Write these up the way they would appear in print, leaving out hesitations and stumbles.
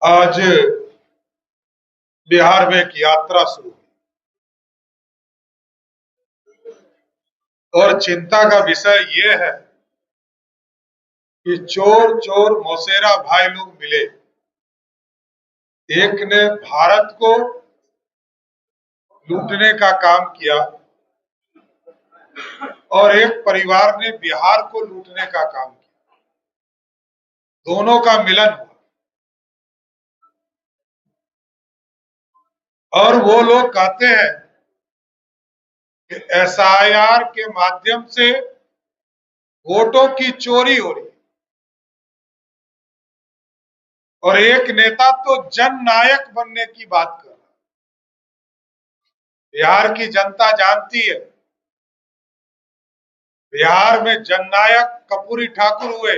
आज बिहार में एक यात्रा शुरू हुई और चिंता का विषय ये है कि चोर चोर मौसेरा भाई लोग मिले। एक ने भारत को लूटने का काम किया और एक परिवार ने बिहार को लूटने का काम किया। दोनों का मिलन हुआ और वो लोग कहते हैं कि एसआईआर के माध्यम से वोटों की चोरी हो रही है और एक नेता तो जननायक बनने की बात कर रहा है। बिहार की जनता जानती है, बिहार में जननायक कर्पूरी ठाकुर हुए,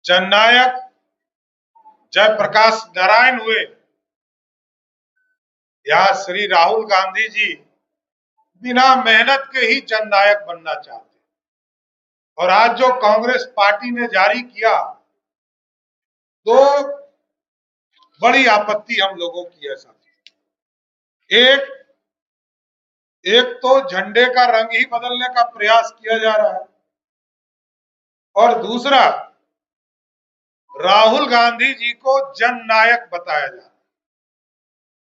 जननायक जयप्रकाश नारायण हुए, या श्री राहुल गांधी जी बिना मेहनत के ही जननायक बनना चाहते हैं। और आज जो कांग्रेस पार्टी ने जारी किया, दो बड़ी आपत्ति हम लोगों की है साथी। एक तो झंडे का रंग ही बदलने का प्रयास किया जा रहा है और दूसरा राहुल गांधी जी को जननायक बताया जा रहा है।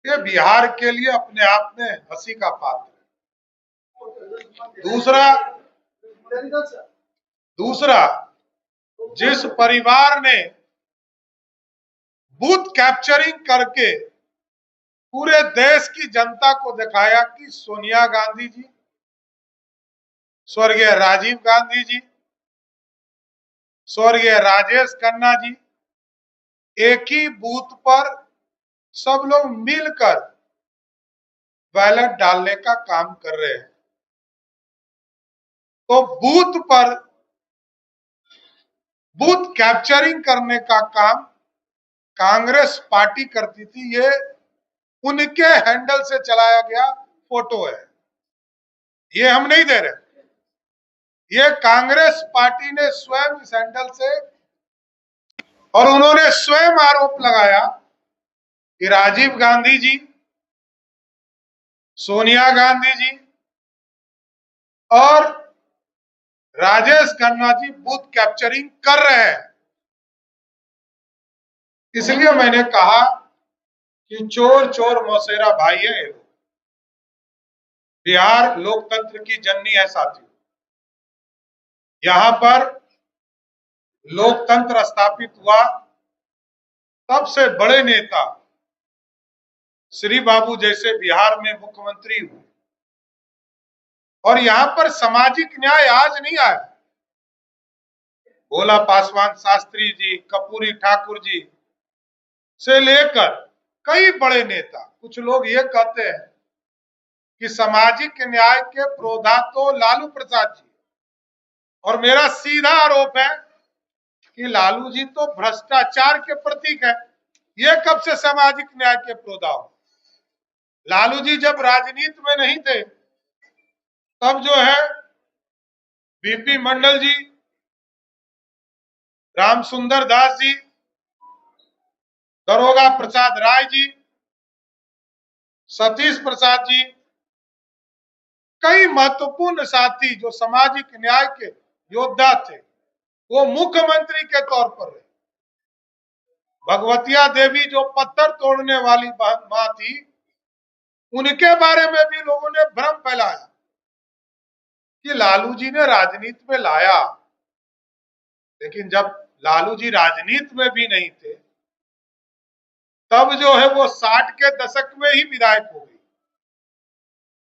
ये बिहार के लिए अपने आप में हंसी का पात्र है। दूसरा जिस परिवार ने बूथ कैप्चरिंग करके पूरे देश की जनता को दिखाया कि सोनिया गांधी जी, स्वर्गीय राजीव गांधी जी, स्वर्गीय राजेश खन्ना जी एक ही बूथ पर सब लोग मिलकर बैलेट डालने का काम कर रहे हैं। तो बूथ पर बूथ कैप्चरिंग करने का काम कांग्रेस पार्टी करती थी, ये उनके हैंडल से चलाया गया फोटो है, ये हम नहीं दे रहे। ये कांग्रेस पार्टी ने स्वयं इस हैंडल से, और उन्होंने स्वयं आरोप लगाया कि राजीव गांधी जी, सोनिया गांधी जी और राजेश खन्ना जी बूथ कैप्चरिंग कर रहे हैं। इसलिए मैंने कहा कि चोर चोर मौसेरा भाई है। बिहार लोकतंत्र की जननी है साथियों। यहां पर लोकतंत्र स्थापित हुआ, सबसे बड़े नेता श्री बाबू जैसे बिहार में मुख्यमंत्री हुए और यहां पर सामाजिक न्याय आज नहीं आया। भोला पासवान शास्त्री जी, कर्पूरी ठाकुर जी से लेकर कई बड़े नेता, कुछ लोग ये कहते हैं कि सामाजिक न्याय के प्रोधा तो लालू प्रसाद जी, और मेरा सीधा आरोप है कि लालू जी तो भ्रष्टाचार के प्रतीक है। ये कब से सामाजिक न्याय के प्रोधा हो? लालू जी जब राजनीति में नहीं थे तब जो है बीपी मंडल जी, राम सुंदर दास जी, दरोगा प्रसाद राय जी, सतीश प्रसाद जी, कई महत्वपूर्ण साथी जो सामाजिक न्याय के योद्धा थे, वो मुख्यमंत्री के तौर पर रहे। भगवतिया देवी जो पत्थर तोड़ने वाली मां थी, उनके बारे में भी लोगों ने भ्रम फैलाया कि लालू जी ने राजनीति में लाया, लेकिन जब लालू जी राजनीति में भी नहीं थे तब जो है वो 60 के दशक में ही विधायक हो गई।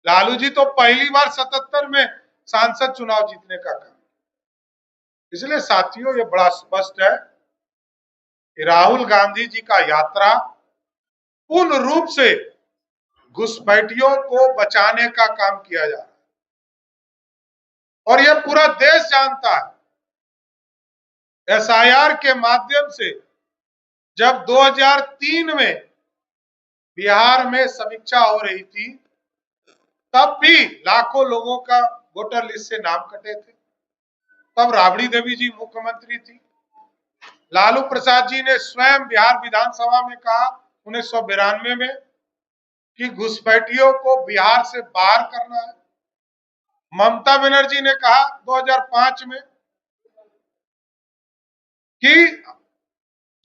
लालू जी तो पहली बार 77 में सांसद चुनाव जीतने का काम। इसलिए साथियों ये बड़ा स्पष्ट है कि राहुल गांधी जी का यात्रा पूर्ण रूप से घुसपैठियों को बचाने का काम किया जा रहा है और यह पूरा देश जानता है। एसआईआर के माध्यम से जब 2003 में बिहार में समीक्षा हो रही थी तब भी लाखों लोगों का वोटर लिस्ट से नाम कटे थे। तब राबड़ी देवी जी मुख्यमंत्री थी। लालू प्रसाद जी ने स्वयं बिहार विधानसभा में कहा 1992 में कि घुसपैठियों को बिहार से बाहर करना है। ममता बनर्जी ने कहा 2005 में कि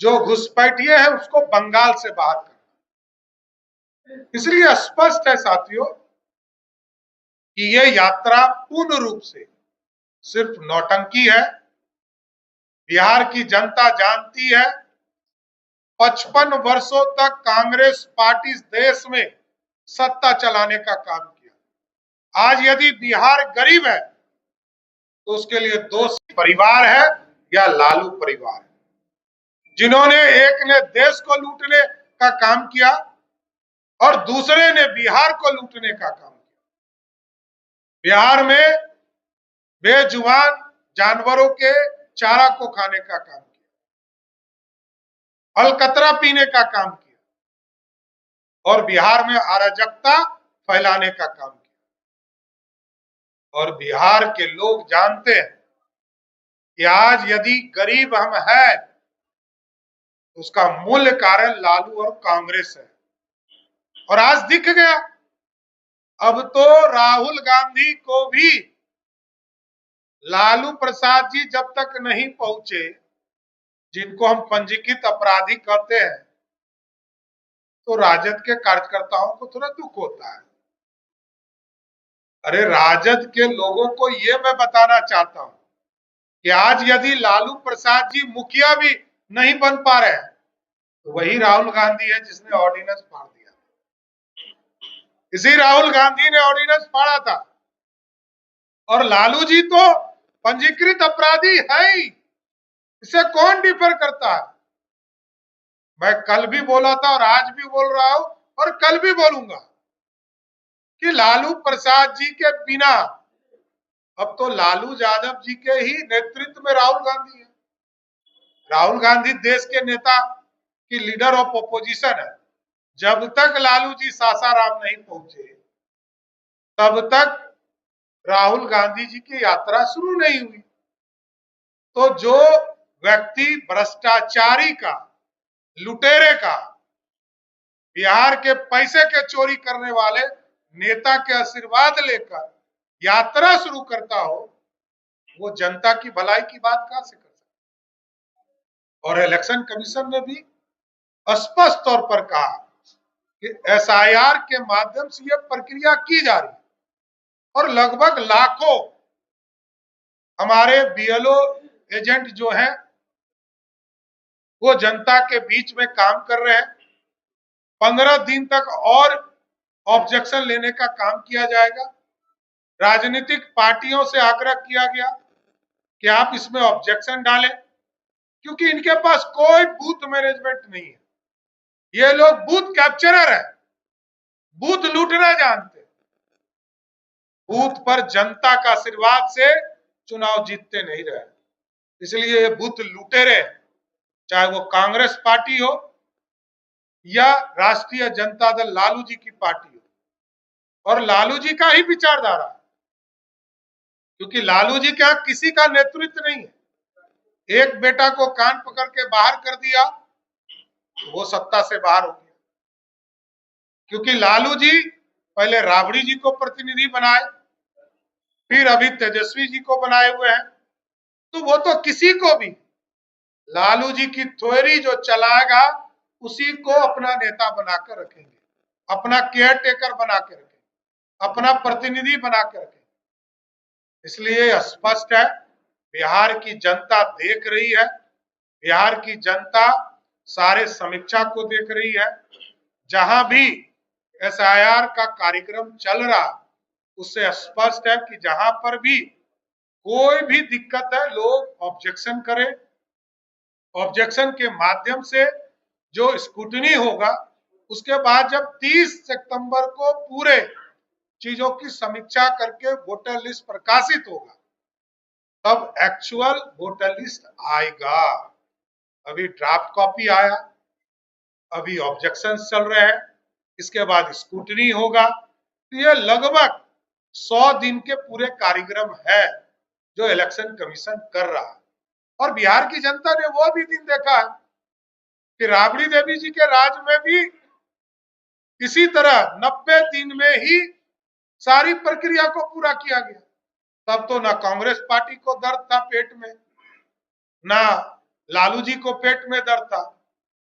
जो घुसपैठिए हैं उसको बंगाल से बाहर करना। इसलिए स्पष्ट है साथियों कि ये यात्रा पूर्ण रूप से सिर्फ नौटंकी है। बिहार की जनता जानती है 55 वर्षों तक कांग्रेस पार्टी देश में सत्ता चलाने का काम किया। आज यदि बिहार गरीब है तो उसके लिए दोषी परिवार है या लालू परिवार है, जिन्होंने एक ने देश को लूटने का काम किया और दूसरे ने बिहार को लूटने का काम किया। बिहार में बेजुबान जानवरों के चारा को खाने का काम किया, अलकतरा पीने का काम किया और बिहार में अराजकता फैलाने का काम किया। और बिहार के लोग जानते हैं कि आज यदि गरीब हम हैं तो उसका मूल कारण लालू और कांग्रेस है। और आज दिख गया, अब तो राहुल गांधी को भी लालू प्रसाद जी जब तक नहीं पहुंचे, जिनको हम पंजीकृत अपराधी कहते हैं, तो राजद के कार्यकर्ताओं को थोड़ा दुख होता है। अरे राजद के लोगों को ये मैं बताना चाहता हूं कि आज यदि लालू प्रसाद जी मुखिया भी नहीं बन पा रहे हैं तो वही राहुल गांधी है जिसने ऑर्डिनेंस फाड़ दिया। इसी राहुल गांधी ने ऑर्डिनेंस फाड़ा था। और लालू जी तो पंजीकृत अपराधी है ही, इसे कौन डिफर करता है। मैं कल भी बोला था और आज भी बोल रहा हूं और कल भी बोलूंगा कि लालू प्रसाद जी के बिना अब तो लालू यादव जी के ही नेतृत्व में राहुल गांधी है। राहुल गांधी देश के नेता की लीडर ऑफ ऑपोजिशन है। जब तक लालू जी सासाराम नहीं पहुंचे तब तक राहुल गांधी जी की यात्रा शुरू नहीं हुई। तो जो व्यक्ति भ्रष्टाचारी का, लुटेरे का, बिहार के पैसे के चोरी करने वाले नेता के आशीर्वाद लेकर यात्रा शुरू करता हो, वो जनता की भलाई की बात कहां से कर सकता। और इलेक्शन कमीशन ने भी स्पष्ट तौर पर कहा कि एसआईआर के माध्यम से यह प्रक्रिया की जा रही है और लगभग लाखों हमारे बीएलओ एजेंट जो हैं वो जनता के बीच में काम कर रहे हैं। 15 दिन तक और ऑब्जेक्शन लेने का काम किया जाएगा। राजनीतिक पार्टियों से आग्रह किया गया कि आप इसमें ऑब्जेक्शन डालें, क्योंकि इनके पास कोई बूथ मैनेजमेंट नहीं है। ये लोग बूथ कैप्चरर है, बूथ लूटना जानते हैं। बूथ पर जनता का आशीर्वाद से चुनाव जीतते नहीं रहे, इसलिए ये बूथ लुटेरे हैं, चाहे वो कांग्रेस पार्टी हो या राष्ट्रीय जनता दल लालू जी की पार्टी हो। और लालू जी का ही विचारधारा, क्योंकि लालू जी के यहां किसी का नेतृत्व नहीं है। एक बेटा को कान पकड़ के बाहर कर दिया तो वो सत्ता से बाहर हो गया, क्योंकि लालू जी पहले राबड़ी जी को प्रतिनिधि बनाए, फिर अभी तेजस्वी जी को बनाए हुए हैं। तो वो तो किसी को भी लालू जी की थ्योरी जो चलाएगा उसी को अपना नेता बनाकर रखेंगे, अपना केयर टेकर बना के रखेंगे, अपना प्रतिनिधि बना के रखेंगे। इसलिए स्पष्ट है, बिहार की जनता देख रही है, बिहार की जनता सारे समीक्षा को देख रही है। जहां भी एसआईआर का कार्यक्रम चल रहा उससे स्पष्ट है कि जहां पर भी कोई भी दिक्कत है लोग ऑब्जेक्शन करें। ऑब्जेक्शन के माध्यम से जो स्क्रूटनी होगा उसके बाद जब 30 सितंबर को पूरे चीजों की समीक्षा करके वोटर लिस्ट प्रकाशित होगा तब एक्चुअल वोटर लिस्ट आएगा। अभी ड्राफ्ट कॉपी आया, अभी ऑब्जेक्शन चल रहे हैं, इसके बाद स्क्रूटनी होगा। तो ये लगभग 100 दिन के पूरे कार्यक्रम है जो इलेक्शन कमीशन कर रहा है। और बिहार की जनता ने वो भी दिन देखा है कि राबड़ी देवी जी के राज में भी इसी तरह 90 दिन में ही सारी प्रक्रिया को पूरा किया गया। तब तो ना कांग्रेस पार्टी को दर्द था पेट में, ना लालू जी को पेट में दर्द था,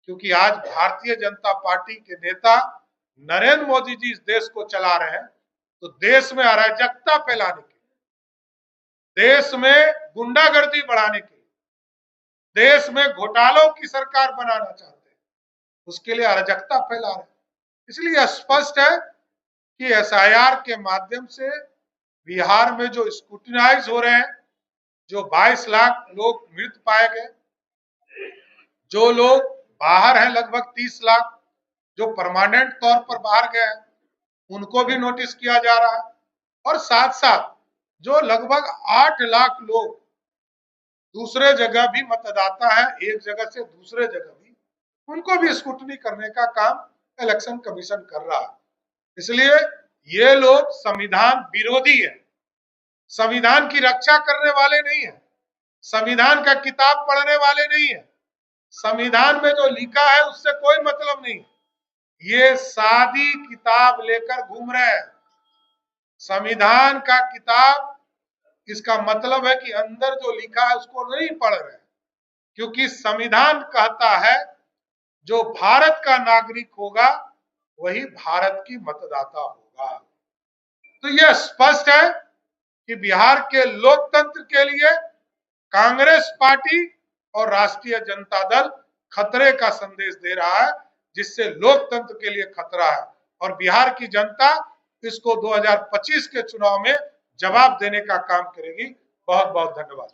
क्योंकि आज भारतीय जनता पार्टी के नेता नरेंद्र मोदी जी इस देश को चला रहे हैं। तो देश में अराजकता फैलाने के लिए, देश में गुंडागर्दी बढ़ाने के लिए, देश में घोटालों की सरकार बनाना चाहते हैं, उसके लिए अराजकता फैला रहे हैं। इसलिए स्पष्ट है कि एसआईआर के माध्यम से बिहार में जो स्क्रूटिनाइज हो रहे हैं, जो 22 लाख लोग मृत पाए गए, जो लोग बाहर हैं लगभग 30 लाख, जो परमानेंट तौर पर बाहर गए हैं उनको भी नोटिस किया जा रहा है, और साथ साथ जो लगभग 8 लाख लोग दूसरे जगह भी मतदाता है, एक जगह से दूसरे जगह भी, उनको भी स्क्रूटनी करने का काम इलेक्शन कमीशन कर रहा है। इसलिए ये लोग संविधान विरोधी है, संविधान की रक्षा करने वाले नहीं है, संविधान का किताब पढ़ने वाले नहीं है, संविधान में जो लिखा है उससे कोई मतलब नहीं। ये सादी किताब लेकर घूम रहे हैं। संविधान का किताब, इसका मतलब है कि अंदर जो लिखा है उसको नहीं पढ़ रहे, क्योंकि संविधान कहता है जो भारत का नागरिक होगा वही भारत की मतदाता होगा। तो यह स्पष्ट है कि बिहार के लोकतंत्र के लिए कांग्रेस पार्टी और राष्ट्रीय जनता दल खतरे का संदेश दे रहा है, जिससे लोकतंत्र के लिए खतरा है, और बिहार की जनता इसको 2025 के चुनाव में जवाब देने का काम करेगी। बहुत बहुत धन्यवाद।